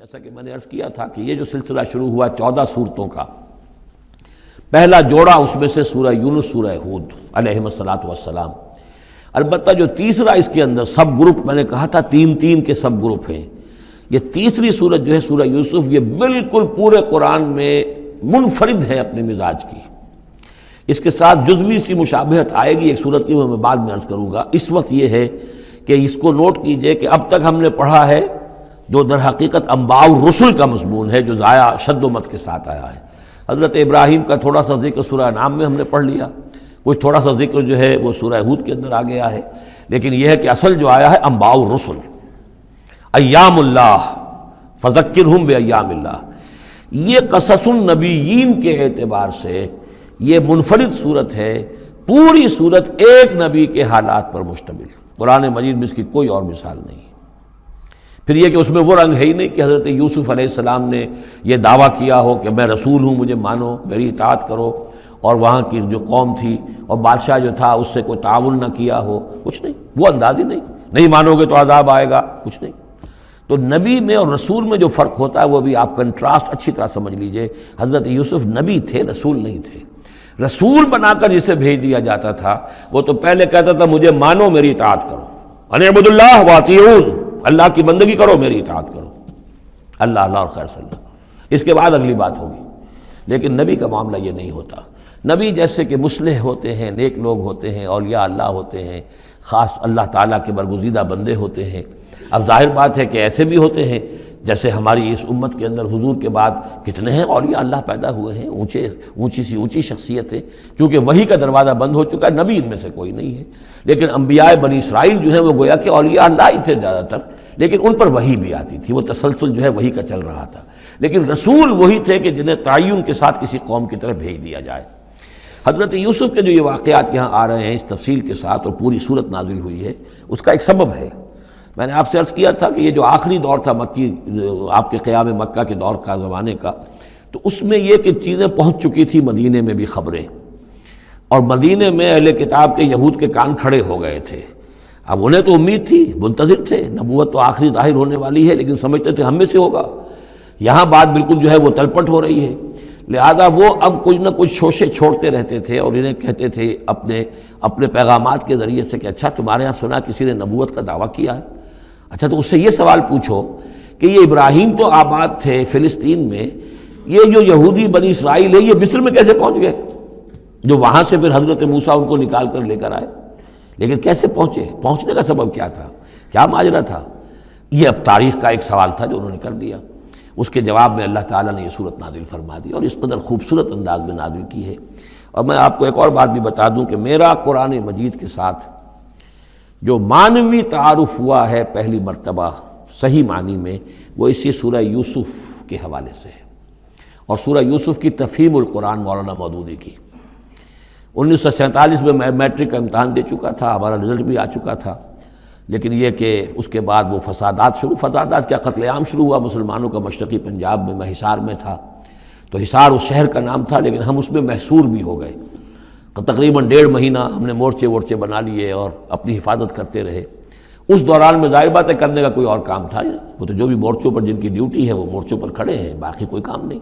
جیسا کہ میں نے عرض کیا تھا کہ یہ جو سلسلہ شروع ہوا 14 سورتوں کا، پہلا جوڑا اس میں سے سورہ یونس، سورہ ہود علیہم الصلاۃ والسلام۔ البتہ جو تیسرا اس کے اندر سب گروپ، میں نے کہا تھا تین کے سب گروپ ہیں، یہ تیسری سورت جو ہے سورہ یوسف، یہ بالکل پورے قرآن میں منفرد ہے اپنے مزاج کی۔ اس کے ساتھ جزوی سی مشابہت آئے گی ایک سورت کی، وہ میں بعد میں عرض کروں گا۔ اس وقت یہ ہے کہ اس کو نوٹ کیجئے کہ اب تک ہم نے پڑھا ہے جو در حقیقت انباء الرسل کا مضمون ہے، جو ضائع شد و مت کے ساتھ آیا ہے۔ حضرت ابراہیم کا تھوڑا سا ذکر سورہ انعام میں ہم نے پڑھ لیا، کچھ تھوڑا سا ذکر جو ہے وہ سورہ ہود کے اندر آ گیا ہے، لیکن یہ ہے کہ اصل جو آیا ہے انباء الرسل، ایام اللہ فذکرہم بایام اللہ۔ یہ قصص النبیین کے اعتبار سے یہ منفرد صورت ہے، پوری صورت ایک نبی کے حالات پر مشتمل۔ قرآن مجید میں اس کی کوئی اور مثال نہیں۔ پھر یہ کہ اس میں وہ رنگ ہے ہی نہیں کہ حضرت یوسف علیہ السلام نے یہ دعویٰ کیا ہو کہ میں رسول ہوں، مجھے مانو، میری اطاعت کرو، اور وہاں کی جو قوم تھی اور بادشاہ جو تھا اس سے کوئی تعاون نہ کیا ہو، کچھ نہیں، وہ انداز ہی نہیں مانو گے تو عذاب آئے گا، کچھ نہیں۔ تو نبی میں اور رسول میں جو فرق ہوتا ہے وہ بھی آپ کنٹراسٹ اچھی طرح سمجھ لیجئے۔ حضرت یوسف نبی تھے، رسول نہیں تھے۔ رسول بنا کر جسے بھیج دیا جاتا تھا وہ تو پہلے کہتا تھا مجھے مانو، میری اطاعت کرو، ان اعبدوا اللہ واطیعون، اللہ کی بندگی کرو، میری اطاعت کرو، اللہ اور خیر صلی اللہ، اس کے بعد اگلی بات ہوگی۔ لیکن نبی کا معاملہ یہ نہیں ہوتا۔ نبی جیسے کہ مصلح ہوتے ہیں، نیک لوگ ہوتے ہیں، اولیاء اللہ ہوتے ہیں، خاص اللہ تعالیٰ کے برگزیدہ بندے ہوتے ہیں۔ اب ظاہر بات ہے کہ ایسے بھی ہوتے ہیں جیسے ہماری اس امت کے اندر حضور کے بعد کتنے ہیں اولیاء اللہ پیدا ہوئے ہیں، اونچی شخصیت ہے، کیونکہ وحی کا دروازہ بند ہو چکا ہے، نبی ان میں سے کوئی نہیں ہے۔ لیکن انبیاء بنی اسرائیل جو ہیں وہ گویا کہ اولیاء اللہ ہی تھے زیادہ تر، لیکن ان پر وحی بھی آتی تھی، وہ تسلسل جو ہے وحی کا چل رہا تھا۔ لیکن رسول وہی تھے کہ جنہیں تعین کے ساتھ کسی قوم کی طرف بھیج دیا جائے۔ حضرت یوسف کے جو یہ واقعات یہاں آ رہے ہیں اس تفصیل کے ساتھ، اور پوری صورت نازل ہوئی ہے، اس کا ایک سبب ہے۔ میں نے آپ سے عرض کیا تھا کہ یہ جو آخری دور تھا مکی، آپ کے قیام مکہ کے دور کا، زمانے کا، تو اس میں یہ کہ چیزیں پہنچ چکی تھی مدینے میں بھی خبریں، اور مدینے میں اہل کتاب کے یہود کے کان کھڑے ہو گئے تھے۔ اب انہیں تو امید تھی، منتظر تھے، نبوت تو آخری ظاہر ہونے والی ہے، لیکن سمجھتے تھے ہم میں سے ہوگا۔ یہاں بات بالکل جو ہے وہ تلپٹ ہو رہی ہے، لہذا وہ اب کچھ نہ کچھ شوشے چھوڑتے رہتے تھے اور انہیں کہتے تھے اپنے پیغامات کے ذریعے سے کہ اچھا تمہارے ہاں سنا کسی نے نبوت کا دعویٰ کیا ہے، اچھا تو اس سے یہ سوال پوچھو کہ یہ ابراہیم تو آباد تھے فلسطین میں، یہ جو یہودی بنی اسرائیل ہے یہ مصر میں کیسے پہنچ گئے، جو وہاں سے پھر حضرت موسیٰ ان کو نکال کر لے کر آئے، لیکن کیسے پہنچے، پہنچنے کا سبب کیا تھا، کیا ماجرا تھا؟ یہ اب تاریخ کا ایک سوال تھا جو انہوں نے کر دیا۔ اس کے جواب میں اللہ تعالیٰ نے یہ صورت نازل فرما دی، اور اس قدر خوبصورت انداز میں نازل کی ہے۔ اور میں آپ کو ایک اور بات بھی بتا دوں کہ میرا قرآن مجید کے ساتھ جو معنوی تعارف ہوا ہے پہلی مرتبہ صحیح معنی میں، وہ اسی سورہ یوسف کے حوالے سے ہے، اور سورہ یوسف کی تفہیم القرآن مولانا مودودی کی۔ 1947 میں میں میٹرک کا امتحان دے چکا تھا، ہمارا رزلٹ بھی آ چکا تھا، لیکن یہ کہ اس کے بعد وہ فسادات کیا قتل عام شروع ہوا مسلمانوں کا مشرقی پنجاب میں۔ میں حصار میں تھا، تو حصار اس شہر کا نام تھا، لیکن ہم اس میں محصور بھی ہو گئے۔ تقریباً 1.5 مہینہ ہم نے مورچے بنا لیے اور اپنی حفاظت کرتے رہے۔ اس دوران میں ظاہر بات ہے کرنے کا کوئی اور کام تھا، وہ تو جو بھی مورچوں پر جن کی ڈیوٹی ہے وہ مورچوں پر کھڑے ہیں، باقی کوئی کام نہیں۔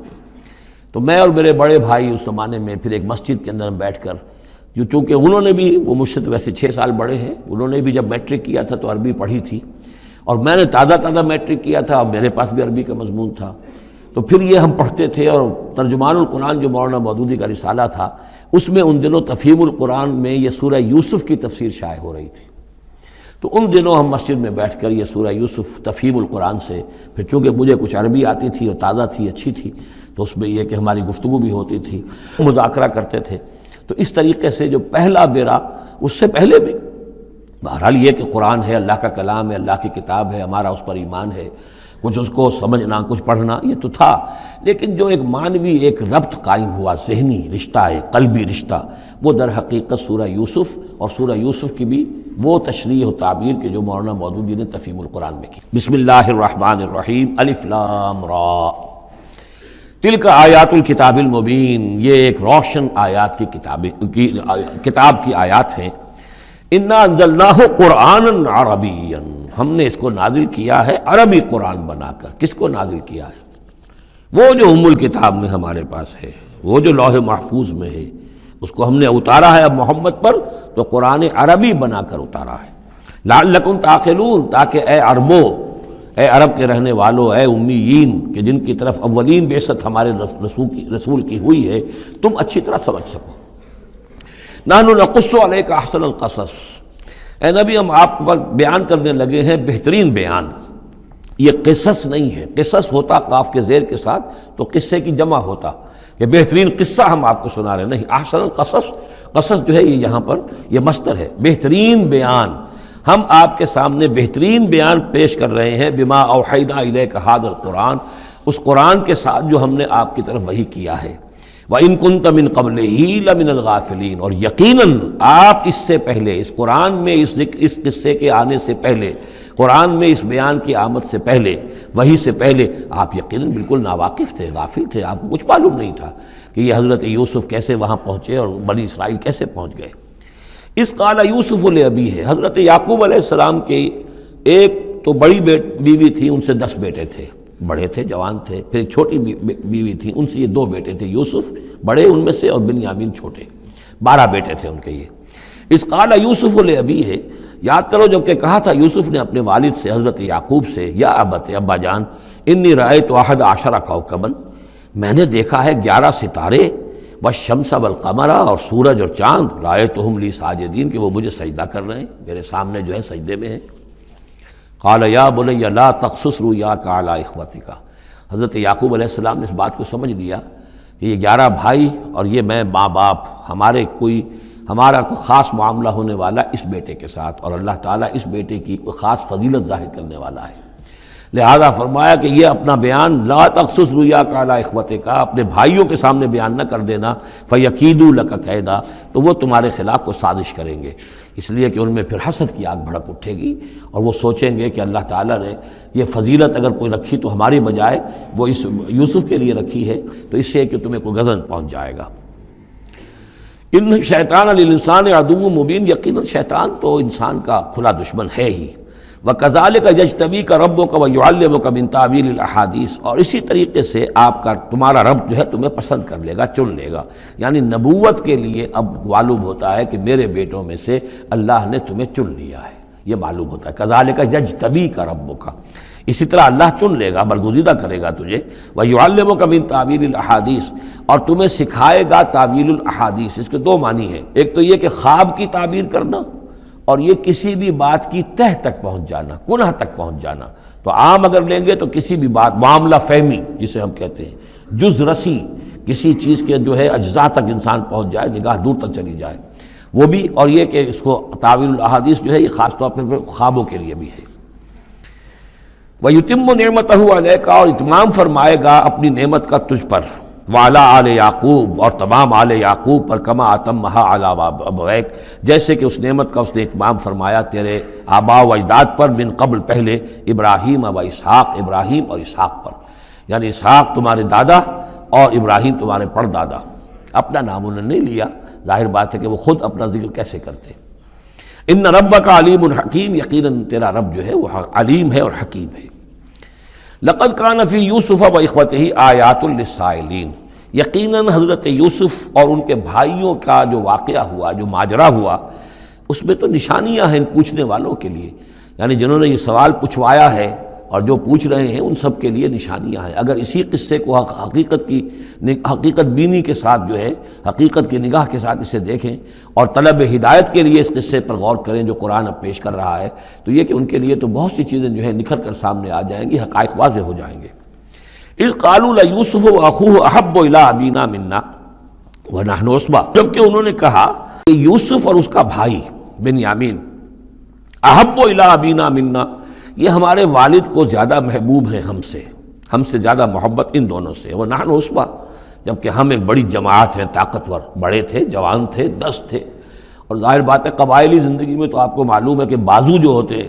تو میں اور میرے بڑے بھائی اس زمانے میں پھر ایک مسجد کے اندر ہم بیٹھ کر، چونکہ انہوں نے بھی، وہ مجھ سے تو ویسے 6 سال بڑے ہیں، انہوں نے بھی جب میٹرک کیا تھا تو عربی پڑھی تھی، اور میں نے تازہ میٹرک کیا تھا، اور میرے پاس بھی عربی کا مضمون تھا، تو پھر یہ ہم پڑھتے تھے۔ اور ترجمان القرآن جو مولانا مودودی کا رسالہ تھا، اس میں ان دنوں تفہیم القرآن میں یہ سورہ یوسف کی تفسیر شائع ہو رہی تھی، تو ان دنوں ہم مسجد میں بیٹھ کر یہ سورہ یوسف تفہیم القرآن سے، پھر چونکہ مجھے کچھ عربی آتی تھی اور تازہ تھی، اچھی تھی، تو اس میں یہ کہ ہماری گفتگو بھی ہوتی تھی، مذاکرہ کرتے تھے۔ تو اس طریقے سے جو پہلا بیرا، اس سے پہلے بھی بہرحال یہ کہ قرآن ہے، اللہ کا کلام ہے، اللہ کی کتاب ہے، ہمارا اس پر ایمان ہے، کچھ اس کو سمجھنا، کچھ پڑھنا، یہ تو تھا، لیکن جو ایک معنوی ایک ربط قائم ہوا، ذہنی رشتہ، ایک قلبی رشتہ، وہ در حقیقت سورہ یوسف، اور سورہ یوسف کی بھی وہ تشریح و تعبیر کے جو مولانا مودودی نے تفہیم القرآن میں کی۔ بسم اللہ الرحمن الرحیم، الف لام را، تلک آیات الکتاب المبین، یہ ایک روشن آیات کی کتاب کی آیات ہیں۔ انا انزلناہ قرآنا عربیا، ہم نے اس کو نازل کیا ہے عربی قرآن بنا کر۔ کس کو نازل کیا ہے؟ وہ جو ام الکتاب میں ہمارے پاس ہے، وہ جو لوح محفوظ میں ہے، اس کو ہم نے اتارا ہے اب محمد پر، تو قرآن عربی بنا کر اتارا ہے۔ لعلکم تعقلون، تاکہ اے عربو، اے عرب کے رہنے والوں، اے امیین کہ جن کی طرف اولین بعثت ہمارے رسول کی ہوئی ہے، تم اچھی طرح سمجھ سکو۔ نحن نقص علیک احسن القصص، اے نبی ہم آپ پر بیان کرنے لگے ہیں بہترین بیان۔ یہ قصص نہیں ہے، قصص ہوتا قاف کے زیر کے ساتھ تو قصے کی جمع ہوتا کہ بہترین قصہ ہم آپ کو سنا رہے ہیں، نہیں، احسن القصص، قصص جو ہے یہ یہاں پر یہ مصدر ہے، بہترین بیان، ہم آپ کے سامنے بہترین بیان پیش کر رہے ہیں، بما اوحینا الیک ھذا القرآن، اس قرآن کے ساتھ جو ہم نے آپ کی طرف وحی کیا ہے۔ وَإِن كُنتَ مِن قَبْلِهِ لَمِنَ الْغَافِلِينَ، اور یقیناً آپ اس سے پہلے، اس قرآن میں اس قصے کے آنے سے پہلے، قرآن میں اس بیان کی آمد سے پہلے، وحی سے پہلے آپ یقیناً بالکل ناواقف تھے، غافل تھے، آپ کو کچھ معلوم نہیں تھا کہ یہ حضرت یوسف کیسے وہاں پہنچے اور بنی اسرائیل کیسے پہنچ گئے۔ اس قال یوسف لابیہ، حضرت یعقوب علیہ السلام کے ایک تو بڑی بیوی تھی، ان سے 10 بیٹے تھے، بڑے تھے، جوان تھے، پھر ایک چھوٹی بیوی تھی، ان سے یہ 2 بیٹے تھے، یوسف بڑے ان میں سے اور بنیامین چھوٹے، 12 بیٹے تھے ان کے یہ۔ اس قال یوسف لابیہ، یاد کرو جب کہ کہا تھا یوسف نے اپنے والد سے، حضرت یعقوب سے، یا ابت، ابا جان، انی رأیت 11 کوكبا، میں نے دیکھا ہے 11 ستارے، والشمس والقمر، اور سورج اور چاند، رأیتہم لی ساجدین، کہ وہ مجھے سجدہ کر رہے ہیں، میرے سامنے جو ہے سجدے میں ہیں۔ قال یا بنی لا تقصص رؤیاک علی اخوتک، حضرت یعقوب علیہ السلام نے اس بات کو سمجھ لیا کہ یہ 11 بھائی اور یہ میں ماں باپ، ہمارا کوئی خاص معاملہ ہونے والا اس بیٹے کے ساتھ، اور اللہ تعالیٰ اس بیٹے کی کوئی خاص فضیلت ظاہر کرنے والا ہے، لہذا فرمایا کہ یہ اپنا بیان لا تقصص رؤیاک علی اخوتک، اپنے بھائیوں کے سامنے بیان نہ کر دینا، فیکیدوا لک کیدا، تو وہ تمہارے خلاف کو سازش کریں گے، اس لیے کہ ان میں پھر حسد کی آگ بھڑک اٹھے گی، اور وہ سوچیں گے کہ اللہ تعالیٰ نے یہ فضیلت اگر کوئی رکھی تو ہماری بجائے وہ اس یوسف کے لیے رکھی ہے، تو اس سے کہ تمہیں کوئی غضب پہنچ جائے گا۔ ان شیطان للانسان عدو مبین، یقیناً شیطان تو انسان کا کھلا دشمن ہے ہی۔ وَكَذَلِكَ يَجْتَبِيكَ رَبُّكَ وَيُعَلِّمُكَ مِن تَأْوِيلِ الْأَحَادِيث، اور اسی طریقے سے تمہارا رب جو ہے تمہیں پسند کر لے گا، چن لے گا، یعنی نبوت کے لیے اب معلوم ہوتا ہے کہ میرے بیٹوں میں سے اللہ نے تمہیں چن لیا ہے، یہ معلوم ہوتا ہے۔ كَذَلِكَ يَجْتَبِيكَ رَبُّكَ، اسی طرح اللہ چن لے گا، برگزیدہ کرے گا تجھے، وَيُعَلِّمُكَ مِن تَأْوِيلِ الْأَحَادِيث، اور تمہیں سکھائے گا تعویل الاحادیث۔ اس کے 2 معنی ہیں، ایک تو یہ کہ خواب کی تعبیر کرنا، اور یہ کسی بھی بات کی تہ تک پہنچ جانا، کنہ تک پہنچ جانا۔ تو عام اگر لیں گے تو کسی بھی بات، معاملہ فہمی جسے ہم کہتے ہیں، جز رسی، کسی چیز کے جو ہے اجزاء تک انسان پہنچ جائے، نگاہ دور تک چلی جائے، وہ بھی، اور یہ کہ اس کو تعویل الاحادیث جو ہے یہ خاص طور پر خوابوں کے لیے بھی ہے۔ وَيُتِمُّ نِعْمَتَهُ عَلَيْكَ، اور اتمام فرمائے گا اپنی نعمت کا تجھ پر، وعلی آل یعقوب، اور تمام آل یعقوب پر، کما اتمھا علی ابویک، جیسے کہ اس نعمت کا اس نے اتمام فرمایا تیرے آباء و اجداد پر، من قبل پہلے، ابراہیم و اسحاق، ابراہیم اور اسحاق پر، یعنی اسحاق تمہارے دادا اور ابراہیم تمہارے پردادا۔ اپنا نام انہوں نے نہیں لیا، ظاہر بات ہے کہ وہ خود اپنا ذکر کیسے کرتے۔ ان ربک علیم حکیم، یقیناً تیرا رب جو ہے وہ علیم ہے اور حکیم ہے۔ لقد کان فی یوسف و اخوتہ آیات للسائلین، یقیناً حضرت یوسف اور ان کے بھائیوں کا جو واقعہ ہوا، جو ماجرا ہوا، اس میں تو نشانیاں ہیں ان پوچھنے والوں کے لیے، یعنی جنہوں نے یہ سوال پوچھوایا ہے اور جو پوچھ رہے ہیں ان سب کے لیے نشانیاں ہیں۔ اگر اسی قصے کو حقیقت بینی کے ساتھ جو ہے، حقیقت کی نگاہ کے ساتھ اسے دیکھیں اور طلب ہدایت کے لیے اس قصے پر غور کریں جو قرآن اب پیش کر رہا ہے، تو یہ کہ ان کے لیے تو بہت سی چیزیں جو ہے نکھر کر سامنے آ جائیں گی، حقائق واضح ہو جائیں گے۔ اذ قالوا لیوسف واخوہ احب الی ابینا منا ونحن عصبہ، جبکہ انہوں نے کہا کہ یوسف اور اس کا بھائی بنیامین احب الی ابینا منا، یہ ہمارے والد کو زیادہ محبوب ہیں ہم سے زیادہ محبت ان دونوں سے، ونحن عصبہ، جبکہ ہم ایک بڑی جماعت ہیں، طاقتور، بڑے تھے، جوان تھے، 10 تھے، اور ظاہر بات ہے قبائلی زندگی میں تو آپ کو معلوم ہے کہ بازو جو ہوتے ہیں،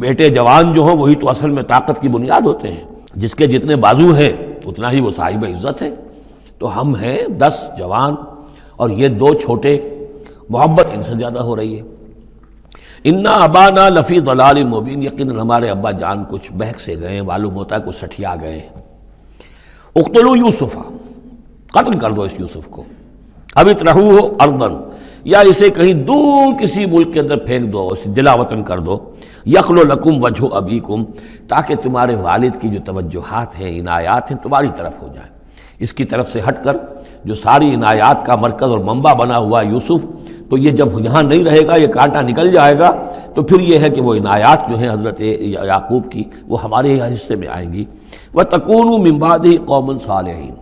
بیٹے جوان جو ہوں وہی تو اصل میں طاقت کی بنیاد ہوتے ہیں، جس کے جتنے بازو ہیں اتنا ہی وہ صاحب عزت ہے۔ تو ہم ہیں 10 جوان اور یہ 2 چھوٹے، محبت ان سے زیادہ ہو رہی ہے۔ انا ابانا لفی ضلال مبین، یقیناً ہمارے ابا جان کچھ بہک سے گئے ہیں، معلوم ہوتا ہے کچھ سٹھیا گئے ہیں۔ اقتلوا یوسف، قتل کر دو اس یوسف کو، اب اطرحوہ ارضا، یا اسے کہیں دور کسی ملک کے اندر پھینک دو، اسے دلا وطن کر دو، یخلو لکم وجہ ابیکم، تاکہ تمہارے والد کی جو توجہات ہیں، عنایات ہیں، تمہاری طرف ہو جائیں۔ اس کی طرف سے ہٹ کر جو ساری عنایات کا مرکز اور منبع بنا ہوا یوسف، تو یہ جب یہاں نہیں رہے گا، یہ کانٹا نکل جائے گا، تو پھر یہ ہے کہ وہ عنایات جو ہیں حضرت یعقوب کی، وہ ہمارے حصے میں آئیں گی۔ وَتَكُونُوا مِن بَعْدِهِ قَوْمًا صَالِحِينَ،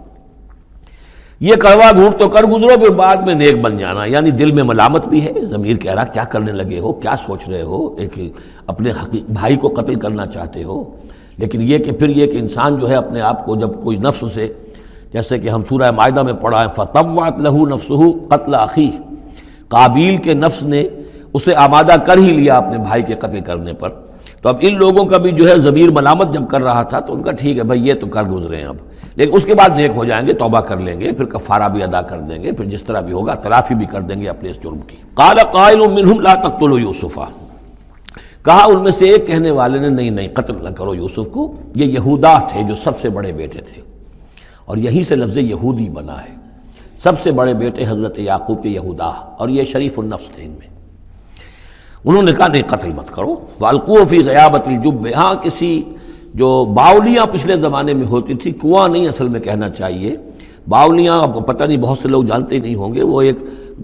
یہ کڑوا گھونٹ تو کر گزرو، پھر بعد میں نیک بن جانا، یعنی دل میں ملامت بھی ہے، ضمیر کہہ رہا کیا کرنے لگے ہو، کیا سوچ رہے ہو، ایک اپنے بھائی کو قتل کرنا چاہتے ہو۔ لیکن یہ کہ پھر یہ کہ انسان جو ہے اپنے آپ کو جب کوئی نفس سے، جیسے کہ ہم سورہ مائدہ میں پڑھا ہے فَطَوَّعَتْ لَهُ نَفْسُهُ قَتْلَ أَخِيهِ، قابیل کے نفس نے اسے آمادہ کر ہی لیا اپنے بھائی کے قتل کرنے پر۔ تو اب ان لوگوں کا بھی جو ہے ضمیر ملامت جب کر رہا تھا تو ان کا ٹھیک ہے بھائی یہ تو کر گزرے ہیں اب، لیکن اس کے بعد نیک ہو جائیں گے، توبہ کر لیں گے، پھر کفارہ بھی ادا کر دیں گے، پھر جس طرح بھی ہوگا تلافی بھی کر دیں گے اپنے اس جرم کی۔ قال قائل منہم لا تقتلوا یوسف، کہا ان میں سے ایک کہنے والے نے نہیں قتل نہ کرو یوسف کو، یہ یہودا تھے جو سب سے بڑے بیٹے تھے، اور یہیں سے لفظ یہودی بنا ہے، سب سے بڑے بیٹے حضرت یعقوب کے یہودا، اور یہ شریف النفس تھے ان میں۔ انہوں نے کہا نہیں قتل مت کرو۔ وَأَلْقُوهُ فِي غَيَابَةِ الْجُبِّ، ہاں کسی جو باولیاں پچھلے زمانے میں ہوتی تھی، کنواں نہیں اصل میں کہنا چاہیے، باولیاں پتہ نہیں بہت سے لوگ جانتے نہیں ہوں گے، وہ ایک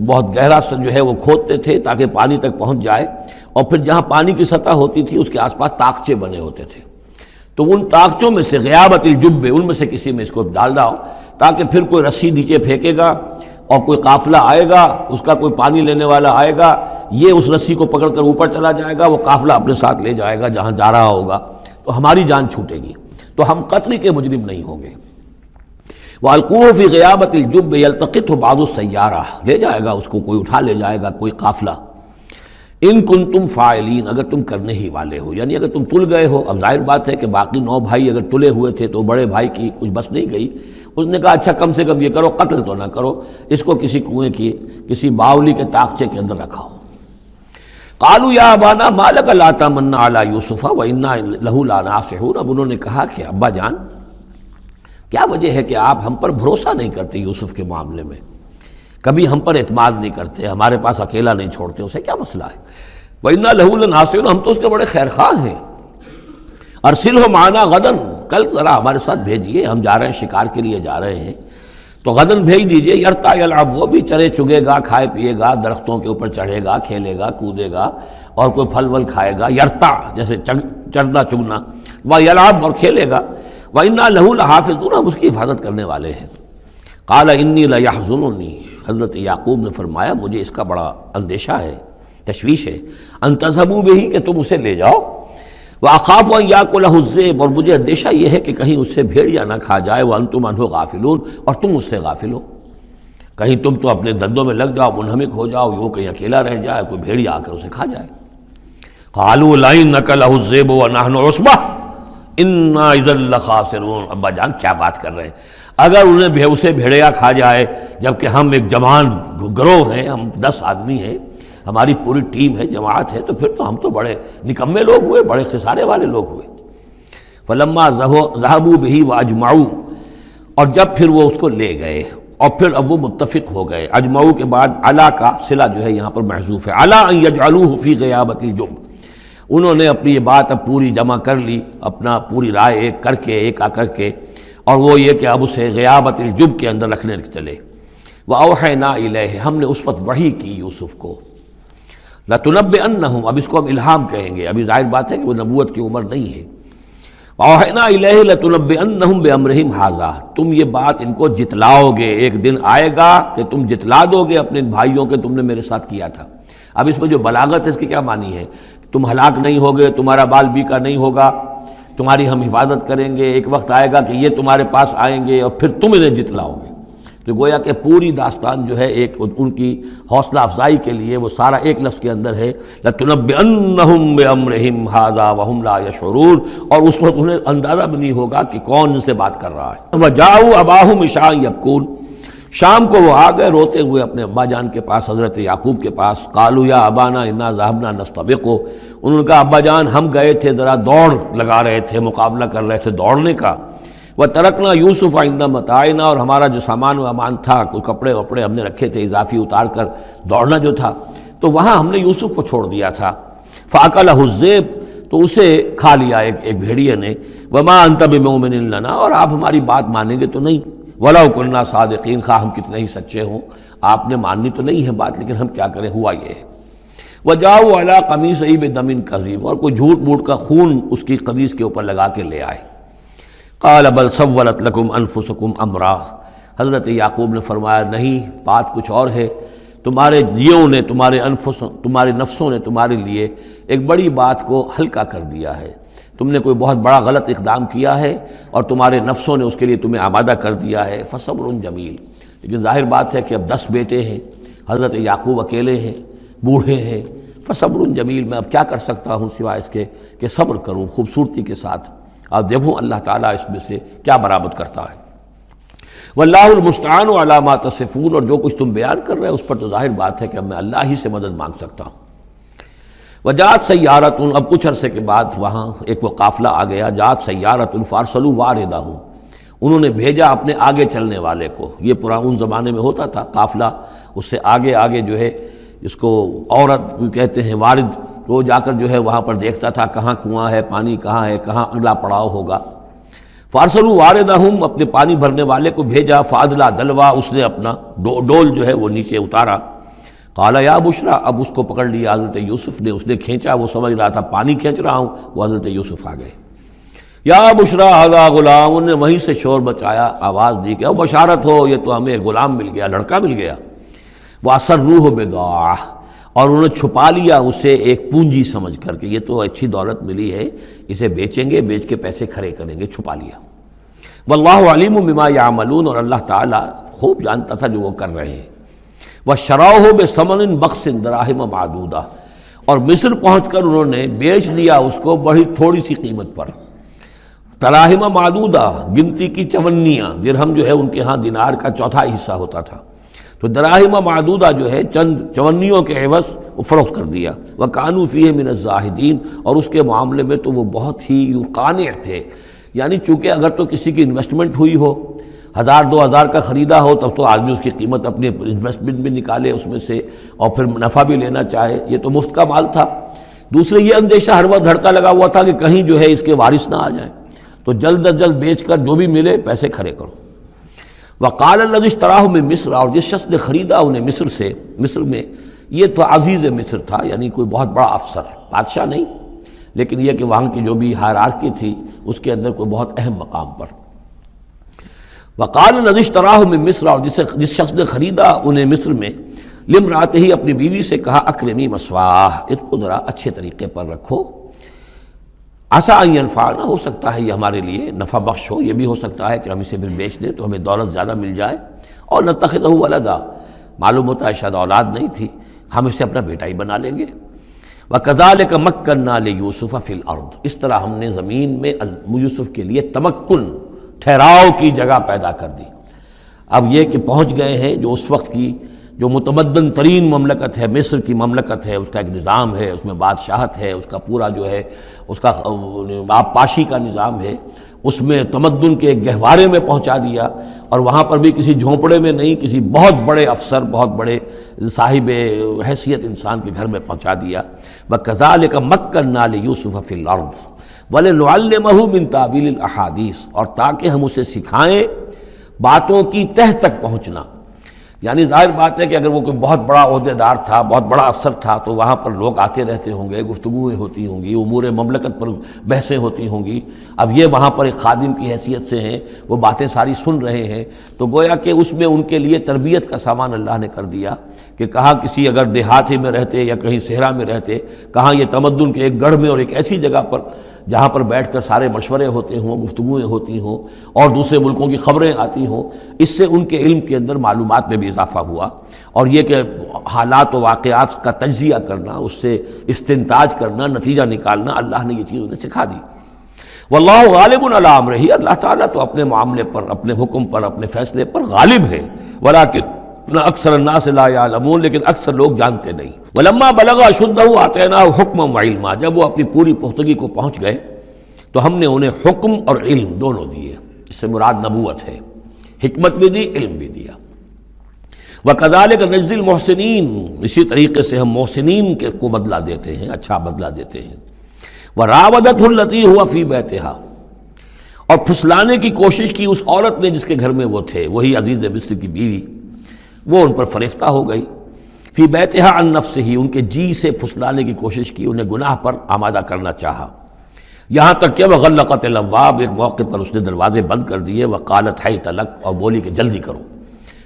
بہت گہرا سا جو ہے وہ کھودتے تھے تاکہ پانی تک پہنچ جائے، اور پھر جہاں پانی کی سطح ہوتی تھی اس کے آس پاس طاقچے بنے ہوتے تھے، تو ان طاقچوں میں سے غیابت الجب، ان میں سے کسی میں اس کو ڈال داؤ تاکہ پھر کوئی رسی نیچے پھینکے گا اور کوئی قافلہ آئے گا، اس کا کوئی پانی لینے والا آئے گا، یہ اس رسی کو پکڑ کر اوپر چلا جائے گا، وہ قافلہ اپنے ساتھ لے جائے گا جہاں جا رہا ہوگا، تو ہماری جان چھوٹے گی، تو ہم قتل کے مجرم نہیں ہوں گے۔ وَأَلْقُوهُ فِي غِيَابَةِ الْجُبِّ يَلْتَقِطْهُ بَعْضُ السَّيَّارَةِ، لے جائے گا اس کو، کوئی اٹھا لے جائے گا، کوئی قافلہ۔ ان کنتم فاعلین، اگر تم کرنے ہی والے ہو، یعنی اگر تم تل گئے ہو۔ اب ظاہر بات ہے کہ باقی 9 بھائی اگر تلے ہوئے تھے تو بڑے بھائی کی کچھ بس نہیں گئی، اس نے کہا اچھا کم سے کم یہ کرو، قتل تو نہ کرو، اس کو کسی کنویں کی کسی باولی کے طاقچے کے اندر رکھاؤ۔ قالوا یا ابانا ما لک لا تمنا علی یوسف وانا لہ لناصحون، اب انہوں نے کہا کہ ابا جان کیا وجہ ہے کہ آپ ہم پر بھروسہ نہیں کرتے یوسف کے معاملے میں، کبھی ہم پر اعتماد نہیں کرتے، ہمارے پاس اکیلا نہیں چھوڑتے، اسے کیا مسئلہ ہے؟ وَإِنَّا لَهُ لَنَاصِحُونَ، ہم تو اس کے بڑے خیرخواہ ہیں۔ أَرْسِلْهُ مَعَنَا غَدًا، کل ذرا ہمارے ساتھ بھیجیے، ہم جا رہے ہیں شکار کے لیے جا رہے ہیں، تو غداً بھیج دیجیے۔ یرتا یلعب، وہ بھی چرے چگے گا، کھائے پیے گا، درختوں کے اوپر چڑھے گا، کھیلے گا، کودے گا، اور کوئی پھل ول کھائے گا، یرتا جیسے چرنا چگنا، وَيَلْعَبْ، اور کھیلے گا، وَإِنَّا لَهُ لَحَافِظُونَ، ہم اس کی حفاظت کرنے والے ہیں۔ قَالَ إِنِّي لَيَحْزُنُنِي، حضرت یعقوب نے فرمایا مجھے اس کا بڑا اندیشہ ہے، تشویش ہے، ان تذهبوا به، کہ تم اسے لے جاؤ، وَأَخَافُ أَن يَأْكُلَهُ الذِّئْبُ، اور مجھے اندیشہ یہ ہے کہ کہیں اس سے بھیڑیا نہ کھا جائے، وَأَنتُمْ عَنْهُ غَافِلُونَ، اور تم اس سے غافل ہو، کہیں تم تو اپنے دندوں میں لگ جاؤ، منہمک ہو جاؤ، وہ کہیں اکیلا رہ جائے، کوئی بھیڑیا آ کر اسے کھا جائے۔ قَالُوا لَئِن أَكَلَهُ الذِّئْبُ وَنَحْنُ عُصْبَةٌ إِنَّا إِذًا لَخَاسِرُونَ، ابا جان کیا بات کر رہے ہیں، اگر انہیں اسے بھیڑیا کھا جائے جبکہ ہم ایک جوان گروہ ہیں، ہم 10 آدمی ہیں، ہماری پوری ٹیم ہے، جماعت ہے، تو پھر تو ہم تو بڑے نکمے لوگ ہوئے، بڑے خسارے والے لوگ ہوئے۔ فلما ذهبوا به واجمعوا، اور جب پھر وہ اس کو لے گئے اور پھر اب وہ متفق ہو گئے، اجمعوا کے بعد علا کا صلہ جو ہے یہاں پر محذوف ہے، علا ان يجعلوه في غيابة الجب، انہوں نے اپنی یہ بات اب پوری جمع کر لی، اپنا پوری رائے ایک کر کے، ایک آ کر کے، اور وہ یہ کہ اب اسے غیابت الجب کے اندر رکھنے چلے۔ وَأَوْحَيْنَا إِلَيْهِ، ہم نے اس وقت وحی کی یوسف کو، لَتُنَبِّئَنَّهُمْ، اب اس کو ہم الہام کہیں گے، ابھی ظاہر بات ہے کہ وہ نبوت کی عمر نہیں ہے۔ وَأَوْحَيْنَا إِلَيْهِ لَتُنَبِّئَنَّهُمْ بِأَمْرِهِمْ هَٰذَا، تم یہ بات ان کو جتلاؤ گے، ایک دن آئے گا کہ تم جتلا دو گے اپنے بھائیوں کے تم نے میرے ساتھ کیا تھا۔ اب اس میں جو بلاغت ہے اس کی کیا معنی ہے؟ تم ہلاک نہیں ہوگے، تمہارا بال بیکا نہیں ہوگا، تمہاری ہم حفاظت کریں گے، ایک وقت آئے گا کہ یہ تمہارے پاس آئیں گے اور پھر تم انہیں جتلاؤ گے۔ تو گویا کہ پوری داستان جو ہے ایک ان کی حوصلہ افزائی کے لیے وہ سارا ایک لفظ کے اندر ہے، لَتُنَبِّئَنَّهُمْ بِأَمْرِهِمْ هَٰذَا وَهُمْ لَا يَشْعُرُونَ، اور اس وقت انہیں اندازہ بھی نہیں ہوگا کہ کون ان سے بات کر رہا ہے۔ وَجَاءُوا أَبَاهُمْ عِشَاءً يَبْكُونَ، شام کو وہ آ گئے روتے ہوئے اپنے ابا جان کے پاس، حضرت یعقوب کے پاس۔ قالوا یا ابانا انا ذهبنا نستبق، انہوں نے کہا ابا جان ہم گئے تھے ذرا دوڑ لگا رہے تھے، مقابلہ کر رہے تھے دوڑنے کا۔ وترکنا یوسف عند متاعنا، اور ہمارا جو سامان و امان تھا، کوئی کپڑے وپڑے ہم نے رکھے تھے اضافی اتار کر دوڑنا جو تھا، تو وہاں ہم نے یوسف کو چھوڑ دیا تھا۔ فاکلہ الذئب، تو اسے کھا لیا ایک بھیڑیے نے۔ وما انت بمؤمن لنا، اور آپ ہماری بات مانیں گے تو نہیں۔ ولو كنا صادقین، خواہ ہم کتنے ہی سچے ہوں، آپ نے ماننی تو نہیں ہے بات، لیکن ہم کیا کریں، ہوا یہ ہے۔ وجاؤ علی قمیصہ بدم کذب، اور کوئی جھوٹ موٹ کا خون اس کی قمیص کے اوپر لگا کے لے آئے۔ قال بل سولت لکم انفسکم امرا، حضرت یعقوب نے فرمایا نہیں، بات کچھ اور ہے، تمہارے جیوں نے، تمہارے نفسوں نے تمہارے لیے ایک بڑی بات کو ہلکا کر دیا ہے، تم نے کوئی بہت بڑا غلط اقدام کیا ہے اور تمہارے نفسوں نے اس کے لیے تمہیں آمادہ کر دیا ہے۔ فصبر جمیل، لیکن ظاہر بات ہے کہ اب 10 بیٹے ہیں، حضرت یعقوب اکیلے ہیں، بوڑھے ہیں۔ فصبر جمیل، میں اب کیا کر سکتا ہوں سوائے اس کے کہ صبر کروں خوبصورتی کے ساتھ، اور دیکھوں اللہ تعالیٰ اس میں سے کیا برآمد کرتا ہے۔ واللہ المستعان علی ما تصفون، اور جو کچھ تم بیان کر رہے ہیں اس پر تو ظاہر بات ہے کہ اب میں اللہ ہی سے مدد مانگ سکتا ہوں۔ وجاءت سیارۃ، اب کچھ عرصے کے بعد وہاں ایک وہ قافلہ آ گیا۔ جاءت سیارۃ فارسلوا واردہم، انہوں نے بھیجا اپنے آگے چلنے والے کو۔ یہ ان زمانے میں ہوتا تھا قافلہ، اس سے آگے آگے جو ہے اس کو عورت کہتے ہیں وارد، وہ جا کر جو ہے وہاں پر دیکھتا تھا کہاں کنواں ہے، پانی کہاں ہے، کہاں اگلا پڑاؤ ہوگا۔ فارسلوا واردہم، اپنے پانی بھرنے والے کو بھیجا۔ فادلا دلوا، اس نے اپنا ڈول جو ہے وہ نیچے اتارا۔ قال یا بشرا، اب اس کو پکڑ لیا حضرت یوسف نے، اس نے کھینچا، وہ سمجھ رہا تھا پانی کھینچ رہا ہوں، وہ حضرت یوسف آ گئے۔ یا بشرا ھذا غلام، انہوں نے وہیں سے شور بچایا، آواز دی کہ او بشارت ہو، یہ تو ہمیں غلام مل گیا، لڑکا مل گیا۔ وَأَسَرُّوهُ بِضَاعَةً، اور انہوں نے چھپا لیا اسے ایک پونجی سمجھ کر کہ یہ تو اچھی دولت ملی ہے، اسے بیچیں گے، بیچ کے پیسے کھڑے کریں گے، چھپا لیا۔ واللہ علیم بما یعملون، اور اللہ تعالیٰ خوب جانتا تھا جو وہ کر رہے ہیں۔ وَشَرَوْهُ بِثَمَنٍ بَخْسٍ دَرَاهِمَ مَعْدُودَةٍ، اور مصر پہنچ کر انہوں نے بیچ دیا اس کو بڑی تھوڑی سی قیمت پر۔ دراہم معدودہ، گنتی کی چونیاں، درہم جو ہے ان کے ہاں دینار کا چوتھائی حصہ ہوتا تھا، تو دراہم معدودہ جو ہے چند چونیوں کے عوض وہ فروخت کر دیا۔ وَكَانُوا فِيهِ مِنَ الزَّاهِدِينَ، اور اس کے معاملے میں تو وہ بہت ہی قانع تھے، یعنی چونکہ اگر تو کسی کی انویسٹمنٹ ہوئی ہو، 1000-2000 کا خریدا ہو، تب تو آدمی اس کی قیمت اپنی انویسٹمنٹ بھی نکالے اس میں سے اور پھر نفع بھی لینا چاہے، یہ تو مفت کا مال تھا۔ دوسرے یہ اندیشہ ہر وقت دھڑکا لگا ہوا تھا کہ کہیں جو ہے اس کے وارث نہ آ جائیں، تو جلد از جلد بیچ کر جو بھی ملے پیسے کھڑے کرو۔ وقال الذی اشتراہ من مصر، اور جس شخص نے خریدا انہیں مصر سے، مصر میں یہ تو عزیز مصر تھا، یعنی کوئی بہت بڑا افسر، بادشاہ نہیں، لیکن یہ کہ وہاں کی جو بھی ہائرارکی تھی اس کے اندر کوئی بہت اہم مقام پر۔ وقال الذی اشتراہ من مصر، اور جس شخص نے خریدا انہیں مصر میں، لامرأتہ، ہی اپنی بیوی سے کہا اکرمی مثواہ، اس کو ذرا اچھے طریقے پر رکھو، عسیٰ ان ینفعنا، ہو سکتا ہے یہ ہمارے لیے نفع بخش ہو، یہ بھی ہو سکتا ہے کہ ہم اسے پھر بیچ دیں تو ہمیں دولت زیادہ مل جائے، اور نتخذہ ولدا، معلوم ہوتا ہے شاید اولاد نہیں تھی، ہم اسے اپنا بیٹا ہی بنا لیں گے۔ وَكَذَلِكَ مَكَّنَّا لِيُوسُفَ فِي الْأَرْضِ، اس طرح ہم نے زمین میں یوسف کے لیے تمکن، ٹھہراؤ کی جگہ پیدا کر دی۔ اب یہ کہ پہنچ گئے ہیں جو اس وقت کی جو متمدن ترین مملکت ہے، مصر کی مملکت ہے، اس کا ایک نظام ہے، اس میں بادشاہت ہے، اس کا پورا جو ہے اس کا آبپاشی کا نظام ہے، اس میں تمدن کے ایک گہوارے میں پہنچا دیا، اور وہاں پر بھی کسی جھونپڑے میں نہیں، کسی بہت بڑے افسر، بہت بڑے صاحب حیثیت انسان کے گھر میں پہنچا دیا۔ وَكَذَلِكَ مَكَّنَّا لِيُوسُفَ فِي الْأَرْضِ وَلِنُعَلِّمَهُ مِن تَأْوِيلِ الْأَحَادِيثِ، اور تاکہ ہم اسے سکھائیں باتوں کی تہ تک پہنچنا۔ یعنی ظاہر بات ہے کہ اگر وہ کوئی بہت بڑا عہدیدار تھا، بہت بڑا افسر تھا، تو وہاں پر لوگ آتے رہتے ہوں گے، گفتگویں ہوتی ہوں گی، امور مملکت پر بحثیں ہوتی ہوں گی۔ اب یہ وہاں پر ایک خادم کی حیثیت سے ہیں، وہ باتیں ساری سن رہے ہیں، تو گویا کہ اس میں ان کے لیے تربیت کا سامان اللہ نے کر دیا کہ کہاں کسی اگر دیہاتی میں رہتے یا کہیں صحرا میں رہتے، کہاں یہ تمدن کے ایک گڑھ میں اور ایک ایسی جگہ پر جہاں پر بیٹھ کر سارے مشورے ہوتے ہوں، گفتگویں ہوتی ہوں اور دوسرے ملکوں کی خبریں آتی ہوں، اس سے ان کے علم کے اندر معلومات میں بھی اضافہ ہوا، اور یہ کہ حالات و واقعات کا تجزیہ کرنا، اس سے استنتاج کرنا، نتیجہ نکالنا، اللہ نے یہ چیز انہیں سکھا دی۔ واللہ غالب علی امرہ، اللہ تعالیٰ تو اپنے معاملے پر، اپنے حکم پر، اپنے فیصلے پر غالب ہے، ولکن اکثر الناس لا یعلمون، لیکن اکثر لوگ جانتے نہیں۔ ولما بلغ اشدہ آتیناہ حکما وعلما، جب وہ اپنی پوری پختگی کو پہنچ گئے تو ہم نے انہیں حکم اور علم دونوں دیے، اس سے مراد نبوت ہے، حکمت بھی دی، علم بھی دیا۔ وَكَذَلِكَ نَجْزِي الْمُحْسِنِينَ، اسی طریقے سے ہم محسنین کو بدلہ دیتے ہیں، اچھا بدلہ دیتے ہیں۔ وَرَاوَدَتْهُ الَّتِي هُوَ فِي بَيْتِهَا، اور پھسلانے کی کوشش کی اس عورت نے جس کے گھر میں وہ تھے، وہی عزیز مصر کی بیوی، وہ ان پر فریفتہ ہو گئی۔ فی بیتہا عن نفسہ، ان کے جی سے پھسلانے کی کوشش کی، انہیں گناہ پر آمادہ کرنا چاہا، یہاں تک کہ وغلقت الابواب، ایک موقع پر اس نے دروازے بند کر دیے، وقالت حیت لک، اور بولی کہ جلدی کرو۔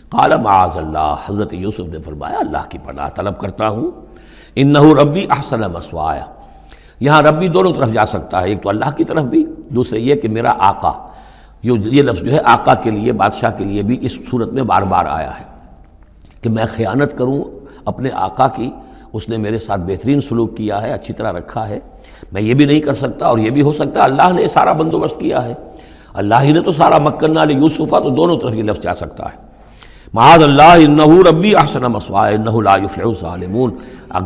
قال معاذ اللہ، حضرت یوسف نے فرمایا اللہ کی پناہ طلب کرتا ہوں، انہ ربی احسن مثوایا، یہاں ربی دونوں طرف جا سکتا ہے، ایک تو اللہ کی طرف بھی، دوسرے یہ کہ میرا آقا، یہ لفظ جو ہے آقا کے لیے، بادشاہ کے لیے بھی اس صورت میں بار بار آیا ہے کہ میں خیانت کروں اپنے آقا کی، اس نے میرے ساتھ بہترین سلوک کیا ہے، اچھی طرح رکھا ہے، میں یہ بھی نہیں کر سکتا، اور یہ بھی ہو سکتا ہے اللہ نے سارا بندوبست کیا ہے، اللہ ہی نے تو سارا مکننا لیوسف، تو دونوں طرف یہ لفظ جا سکتا ہے۔ معاذ اللہ انہ ربی احسن مثوایا انہ لا یفلح الظالمون،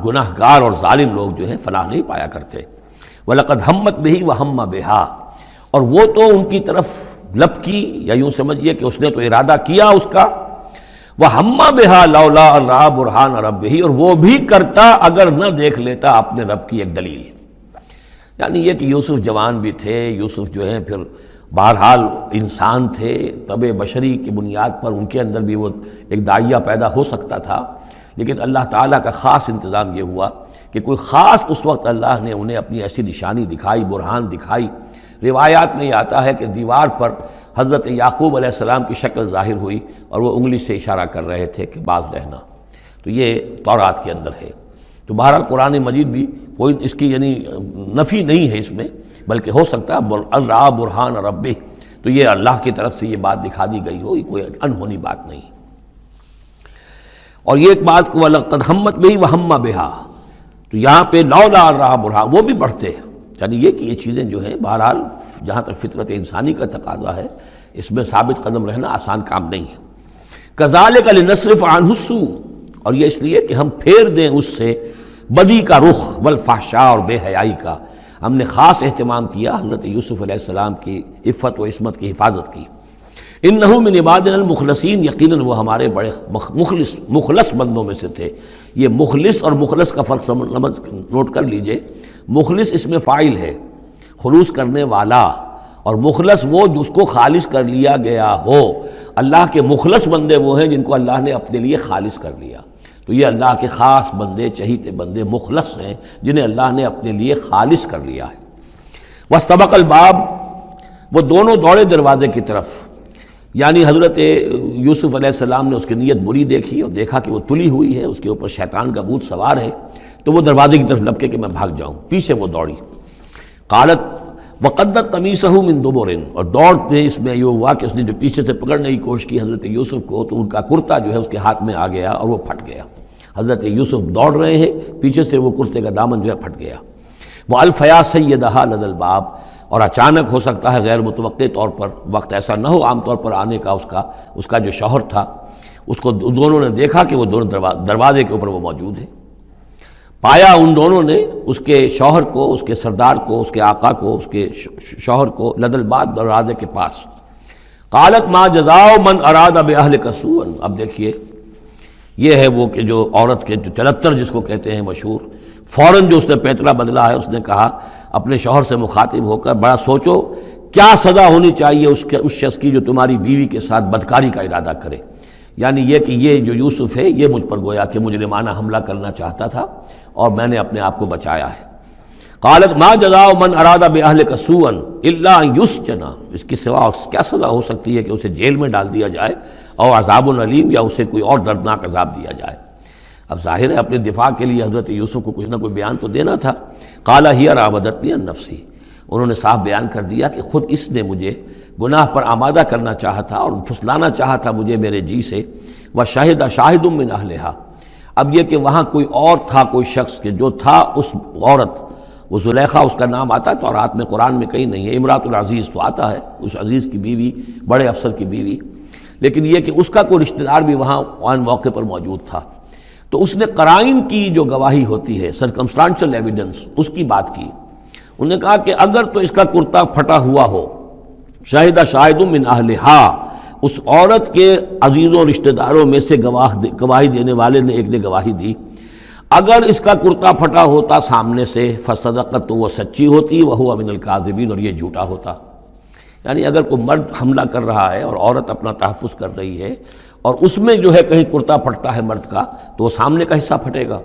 گناہ گار اور ظالم لوگ جو ہیں فلاح نہیں پایا کرتے۔ وَلَقَدْ هَمَّتْ بِهِ وَهَمَّ بِهَا، اور وہ تو ان کی طرف لپ کی، یا یوں سمجھیے کہ اس نے تو ارادہ کیا اس کا، وَهَمَّ بِهَا لَوْلَا أَن رَأَىٰ بُرْهَانَ رَبِّهِ، اور وہ بھی کرتا اگر نہ دیکھ لیتا اپنے رب کی ایک دلیل، یعنی یہ کہ یوسف جوان بھی تھے، یوسف جو ہیں پھر بہرحال انسان تھے، طبع بشری کی بنیاد پر ان کے اندر بھی وہ ایک داعیہ پیدا ہو سکتا تھا، لیکن اللہ تعالیٰ کا خاص انتظام یہ ہوا کہ کوئی خاص اس وقت اللہ نے انہیں اپنی ایسی نشانی دکھائی، برہان دکھائی۔ روایات میں یہ آتا ہے کہ دیوار پر حضرت یعقوب علیہ السلام کی شکل ظاہر ہوئی اور وہ انگلی سے اشارہ کر رہے تھے کہ باز رہنا، تو یہ تورات کے اندر ہے۔ تو بہرحال قرآن مجید بھی کوئی اس کی یعنی نفی نہیں ہے اس میں، بلکہ ہو سکتا ہے الرا برہان ربہ، تو یہ اللہ کی طرف سے یہ بات دکھا دی گئی ہو، یہ کوئی انہونی بات نہیں۔ اور یہ ایک بات کو وَلَقَدْ هَمَّتْ بِهِ وَهَمَّ بِهَا، تو یہاں پہ لولا الرا برہان، وہ بھی بڑھتے ہیں، یعنی یہ کہ یہ چیزیں جو ہیں بہرحال جہاں تک فطرت انسانی کا تقاضا ہے اس میں ثابت قدم رہنا آسان کام نہیں ہے۔ كَذَلِكَ لِنَصْرِفَ عَنْهُ السُّوءَ، اور یہ اس لیے کہ ہم پھیر دیں اس سے بدی کا رخ، والفحشاء، اور بے حیائی کا، ہم نے خاص اہتمام کیا حضرت یوسف علیہ السلام کی عفت و عصمت کی حفاظت کی۔ انہ من عبادنا المخلصین، یقیناً وہ ہمارے بڑے مخلص بندوں میں سے تھے۔ یہ مخلص اور مخلص کا فرق نوٹ کر لیجئے، مخلص اس میں فاعل ہے، خلوص کرنے والا، اور مخلص وہ جس کو خالص کر لیا گیا ہو۔ اللہ کے مخلص بندے وہ ہیں جن کو اللہ نے اپنے لیے خالص کر لیا، تو یہ اللہ کے خاص بندے، چہیتے بندے مخلص ہیں جنہیں اللہ نے اپنے لیے خالص کر لیا ہے۔ واستبق الباب، وہ دونوں دوڑے دروازے کی طرف، یعنی حضرت یوسف علیہ السلام نے اس کی نیت بری دیکھی اور دیکھا کہ وہ تلی ہوئی ہے، اس کے اوپر شیطان کا بھوت سوار ہے، تو وہ دروازے کی طرف لپکے کہ میں بھاگ جاؤں، پیچھے وہ دوڑی۔ قالت وقدت قمیصہ من دبر، اور دوڑتے اس میں یہ ہوا کہ اس نے جو پیچھے سے پکڑنے کی کوشش کی حضرت یوسف کو، تو ان کا کرتا جو ہے اس کے ہاتھ میں آ گیا اور وہ پھٹ گیا۔ حضرت یوسف دوڑ رہے ہیں، پیچھے سے وہ کرتے کا دامن جو ہے پھٹ گیا۔ وَأَلْفَيَا سَيِّدَهَا لَدَى الْبَابِ، اور اچانک ہو سکتا ہے غیر متوقع طور پر، وقت ایسا نہ ہو عام طور پر آنے کا، اس کا جو شوہر تھا، اس کو دونوں نے دیکھا کہ وہ دونوں دروازے کے اوپر وہ موجود ہیں۔ پایا ان دونوں نے اس کے شوہر کو، اس کے سردار کو، اس کے آقا کو، اس کے شوہر کو لدى الباب، دروازے کے پاس۔ قالت ما جزاء من اراد باہلک سوءا، اب دیکھیے یہ ہے وہ کہ جو عورت کے جو چلتر جس کو کہتے ہیں مشہور، فوراً جو اس نے پیترا بدلا ہے، اس نے کہا اپنے شوہر سے مخاطب ہو کر، بڑا سوچو کیا سزا ہونی چاہیے اس شخص کی جو تمہاری بیوی کے ساتھ بدکاری کا ارادہ کرے، یعنی یہ کہ یہ جو یوسف ہے یہ مجھ پر گویا کہ مجرمانہ حملہ کرنا چاہتا تھا اور میں نے اپنے آپ کو بچایا ہے۔ قالت ما جزاء من اراد باہلک سوءا الا ان یسجن، اس کی سوا کیا سزا ہو سکتی ہے کہ اسے جیل میں ڈال دیا جائے، اور عذاب علیم، یا اسے کوئی اور دردناک عذاب دیا جائے۔ اب ظاہر ہے اپنے دفاع کے لیے حضرت یوسف کو کچھ نہ کوئی بیان تو دینا تھا۔ قال ہی راودتنی عن نفسی، انہوں نے صاف بیان کر دیا کہ خود اس نے مجھے گناہ پر آمادہ کرنا چاہا تھا اور پھسلانا چاہا تھا مجھے میرے جی سے۔ وشہد شاہد من اہلہا، اب یہ کہ وہاں کوئی اور تھا، کوئی شخص کہ جو تھا اس عورت وہ زلیخا اس کا نام آتا ہے تورات میں، قرآن میں کہیں نہیں ہے۔ امراۃ العزیز تو آتا ہے، اس عزیز کی بیوی، بڑے افسر کی بیوی، لیکن یہ کہ اس کا کوئی رشتہ دار بھی وہاں آن موقع پر موجود تھا۔ تو اس نے قرائن کی جو گواہی ہوتی ہے، سرکمسٹانشل ایویڈنس، اس کی بات کی۔ انہوں نے کہا کہ اگر تو اس کا کرتا پھٹا ہوا ہو، شاہدہ شاہد من اہلہا، اس عورت کے عزیزوں رشتہ داروں میں سے گواہی دینے والے نے ایک نے گواہی دی، اگر اس کا کرتا پھٹا ہوتا سامنے سے فصدقت، تو وہ سچی ہوتی، وہو من الکاذبین، اور یہ جھوٹا ہوتا۔ یعنی اگر کوئی مرد حملہ کر رہا ہے اور عورت اپنا تحفظ کر رہی ہے اور اس میں جو ہے کہیں کرتا پھٹتا ہے مرد کا، تو وہ سامنے کا حصہ پھٹے گا۔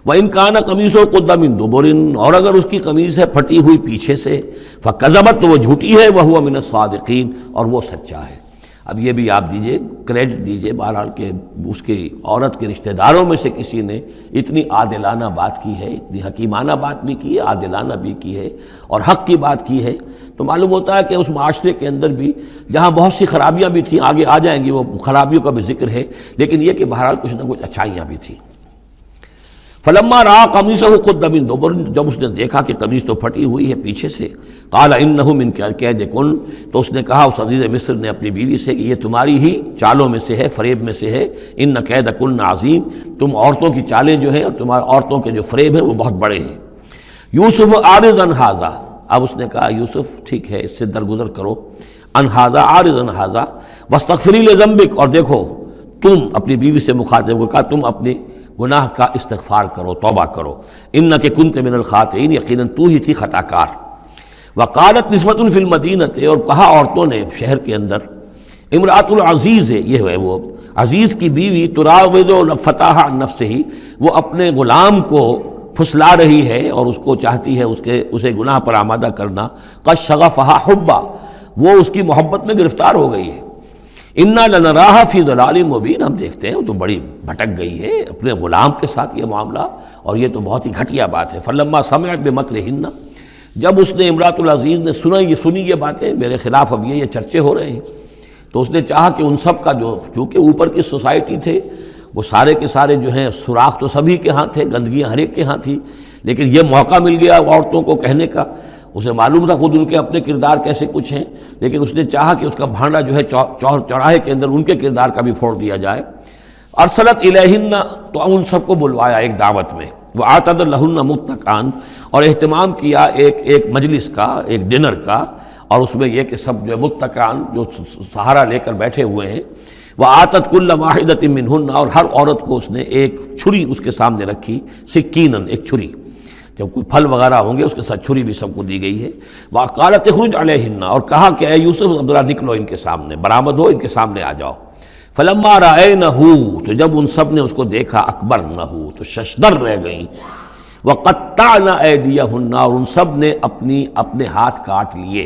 وَإِنْ كَانَ قَمِيصُهُ قُدَّ مِن دُبُرٍ، اور اگر اس کی قمیص ہے پھٹی ہوئی پیچھے سے، فَكَذَبَتْ، تو وہ جھوٹی ہے، وَهُوَ مِنَ الصَّادِقِينَ، اور وہ سچا ہے۔ اب یہ بھی آپ دیجئے، کریڈٹ دیجئے بہرحال کہ اس کی عورت کے رشتہ داروں میں سے کسی نے اتنی عادلانہ بات کی ہے، اتنی حکیمانہ بات بھی کی ہے، عادلانہ بھی کی ہے اور حق کی بات کی ہے، تو معلوم ہوتا ہے کہ اس معاشرے کے اندر بھی جہاں بہت سی خرابیاں بھی تھیں، آگے آ جائیں گی وہ خرابیوں کا بھی ذکر ہے، لیکن یہ کہ بہرحال کچھ نہ کچھ اچھائیاں بھی تھیں۔ فلما رأى قميصه قد من دبر، جب اس نے دیکھا کہ قمیص تو پھٹی ہوئی ہے پیچھے سے، قال انه من کید کن، تو اس نے کہا اس عزیز مصر نے اپنی بیوی سے کہ یہ تمہاری ہی چالوں میں سے ہے، فریب میں سے ہے، ان کید کن عظیم، تم عورتوں کی چالیں جو ہیں اور تمہارے عورتوں کے جو فریب ہیں وہ بہت بڑے ہیں۔ یوسف عارض عن ھذا، اب اس نے کہا یوسف ٹھیک ہے اس سے درگزر کرو، عن ھذا، عارض عن ھذا، واستغفری لذنبک، اور دیکھو تم اپنی بیوی سے مخاطب کو کہا تم اپنی گناہ کا استغفار کرو، توبہ کرو، انک کنت من الخاطئین، یقیناً تو ہی تھی خطا کار۔ وقالت نسوۃ فی المدینۃ، اور کہا عورتوں نے شہر کے اندر، امرأۃ العزیز، یہ ہے وہ عزیز کی بیوی، تراود فتاح عن نفسہ، وہ اپنے غلام کو پھسلا رہی ہے اور اس کو چاہتی ہے اسے گناہ پر آمادہ کرنا، قد شغفہا حبا، وہ اس کی محبت میں گرفتار ہو گئی ہے۔ انا لنراھا فی ضلال مبین، ہم دیکھتے ہیں وہ تو بڑی بھٹک گئی ہے اپنے غلام کے ساتھ، یہ معاملہ، اور یہ تو بہت ہی گھٹیا بات ہے۔ فلما سمعت بمکرہن، جب اس نے امرأۃ العزیز نے سنی یہ باتیں میرے خلاف، اب یہ چرچے ہو رہے ہیں، تو اس نے چاہا کہ ان سب کا جو چونکہ اوپر کی سوسائٹی تھے وہ سارے کے سارے جو ہیں سوراخ تو سبھی کے ہاں تھے، گندگیاں ہر ایک کے ہاں تھی، لیکن یہ موقع مل گیا عورتوں کو کہنے کا، اسے معلوم تھا خود ان کے اپنے کردار کیسے کچھ ہیں، لیکن اس نے چاہا کہ اس کا بھانڈا جو ہے چوراہے کے اندر ان کے کردار کا بھی پھوڑ دیا جائے۔ ارسلت الیہن، تو ان سب کو بلوایا ایک دعوت میں، وآتت لہن متکئان، اور اہتمام کیا ایک مجلس کا، ایک ڈنر کا، اور اس میں یہ کہ سب جو متکئان جو سہارا لے کر بیٹھے ہوئے ہیں، وآتت کل واحدۃ منہن، اور ہر عورت کو اس نے ایک چھری اس کے سامنے رکھی، سکینن، ایک چھری، جب کوئی پھل وغیرہ ہوں گے اس کے ساتھ چھری بھی سب کو دی گئی ہے۔ وقالت اخرج علیہن، اور کہا کہ اے یوسف ذرا نکلو ان کے سامنے، برآمد ہو، ان کے سامنے آ جاؤ۔ فلما رأینہ، تو جب ان سب نے اس کو دیکھا، اکبرنہ، تو ششدر رہ گئیں، وقطعن ایدیہن، اور ان سب نے اپنے ہاتھ کاٹ لیے۔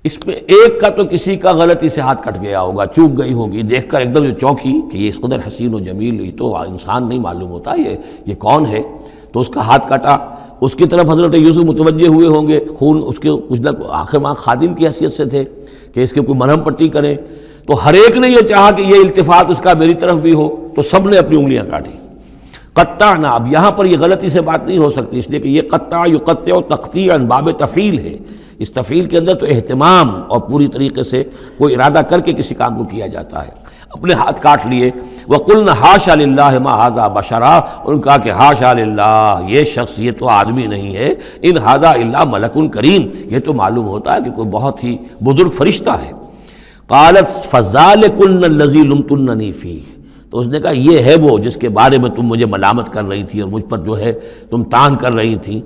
اس میں ایک کا تو کسی کا غلطی سے ہاتھ کٹ گیا ہوگا، چوک گئی ہوگی، دیکھ کر ایک دم جو چونکی کہ یہ اس قدر حسین و جمیل، یہ تو انسان نہیں معلوم ہوتا یہ کون ہے، تو اس کا ہاتھ کاٹا۔ اس کی طرف حضرت یوسف متوجہ ہوئے ہوں گے، خون اس کے کچھ نہ آخر وہاں خادم کی حیثیت سے تھے کہ اس کے کوئی مرہم پٹی کریں، تو ہر ایک نے یہ چاہا کہ یہ التفات اس کا میری طرف بھی ہو، تو سب نے اپنی انگلیاں کاٹی۔ قطعنا، اب یہاں پر یہ غلطی سے بات نہیں ہو سکتی، اس لیے کہ یہ قطع یقطع تقطیعا باب تفعیل ہے، اس تفعیل کے اندر تو اہتمام اور پوری طریقے سے کوئی ارادہ کر کے کسی کام کو کیا جاتا ہے۔ اپنے ہاتھ کاٹ لیے، وَقُلْنَا حَاشَا لِلَّهِ مَا هَذَا بَشَرًا، ان کہا کہ حاشا للہ، یہ شخص یہ تو آدمی نہیں ہے، ان هَذَا إِلَّا مَلَكٌ کریم، یہ تو معلوم ہوتا ہے کہ کوئی بہت ہی بزرگ فرشتہ ہے۔ قالت فَذَلِكُنَّ الَّذِي لُمْتُنَّنِي فِيهِ، تو اس نے کہا یہ ہے وہ جس کے بارے میں تم مجھے ملامت کر رہی تھی اور مجھ پر جو ہے تم تان کر رہی تھی۔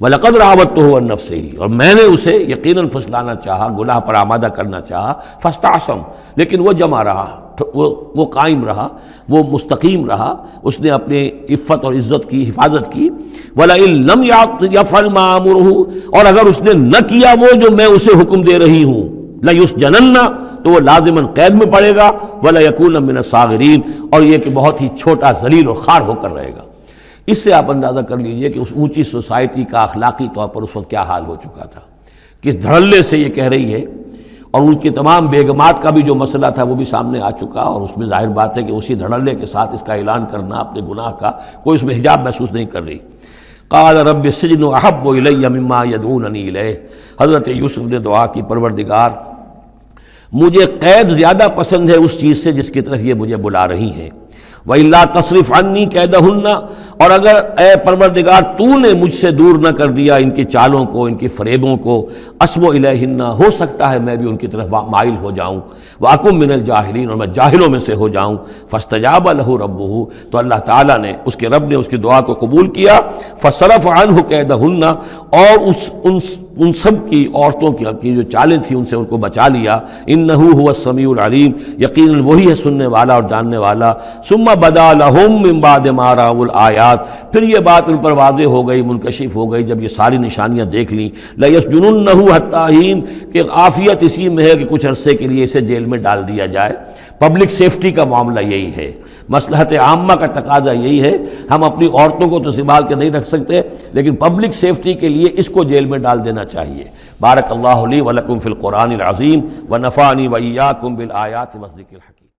وَلَقَدْ رَاوَدتُّهُ عَن نَفْسِهِ، اور میں نے اسے یقیناً پھسلانا چاہا، گناہ پر آمادہ کرنا چاہا، فاستعصم، لیکن وہ جمع رہا، وہ قائم رہا، وہ مستقیم رہا، اس نے اپنی عفت اور عزت کی حفاظت کی۔ وَلَئِن لَمْ يَفْعَلْ مَا آمُرُهُ، اور اگر اس نے نہ کیا وہ جو میں اسے حکم دے رہی ہوں، لَيُسْجَنَنَّ، تو وہ لازماً قید میں پڑے گا، وَلَيَكُونَ مِنَ الصَّاغِرِينَ، اور یہ کہ بہت ہی چھوٹا ذلیل و خوار ہو کر رہے گا۔ اس سے آپ اندازہ کر لیجئے کہ اس اونچی سوسائٹی کا اخلاقی طور پر اس وقت کیا حال ہو چکا تھا، کس دھڑلے سے یہ کہہ رہی ہے، اور ان کی تمام بیگمات کا بھی جو مسئلہ تھا وہ بھی سامنے آ چکا، اور اس میں ظاہر بات ہے کہ اسی دھڑلے کے ساتھ اس کا اعلان کرنا اپنے گناہ کا، کوئی اس میں حجاب محسوس نہیں کر رہی۔ قال رب السجن احب الی مما یدعوننی الیہ، حضرت یوسف نے دعا کی پروردگار مجھے قید زیادہ پسند ہے اس چیز سے جس کی طرف یہ مجھے بلا رہی ہیں، وَإِلَّا تَصْرِفْ عَنِّي كَيْدَهُنَّ، اور اگر اے پروردگار تو نے مجھ سے دور نہ کر دیا ان کی چالوں کو، ان کی فریبوں کو، أَصْبُ إِلَيْهِنَّ، ہو سکتا ہے میں بھی ان کی طرف مائل ہو جاؤں، وَأَكُن مِّنَ الْجَاهِلِينَ، اور میں جاہلوں میں سے ہو جاؤں، فَاسْتَجَابَ لَهُ رَبُّهُ، تو اللہ تعالیٰ نے اس کے رب نے اس کی دعا کو قبول کیا، فَصَرَفَ عَنْهُ كَيْدَهُنَّ، اور ان سب کی عورتوں کی جو چالیں تھیں ان سے ان کو بچا لیا، انه هو السمیع العلیم، یقیناً وہی ہے سننے والا اور جاننے والا، ثم بدا لهم من بعد ما رأوا الآیات، پھر یہ بات ان پر واضح ہو گئی، منکشف ہو گئی جب یہ ساری نشانیاں دیکھ لیں، لَيَسْجُنُنَّهُ حَتَّىٰ حِينٍ، کہ عافیت اسی میں ہے کہ کچھ عرصے کے لیے اسے جیل میں ڈال دیا جائے۔ پبلک سیفٹی کا معاملہ یہی ہے، مصلحت عامہ کا تقاضا یہی ہے، ہم اپنی عورتوں کو تو سنبھال کے نہیں رکھ سکتے لیکن پبلک سیفٹی کے لیے اس کو جیل میں ڈال دینا چاہیے۔ بارک اللہ لی ولکم فی القرآن العظیم ونفعنی وإیاکم بالآیات والذکر الحکیم۔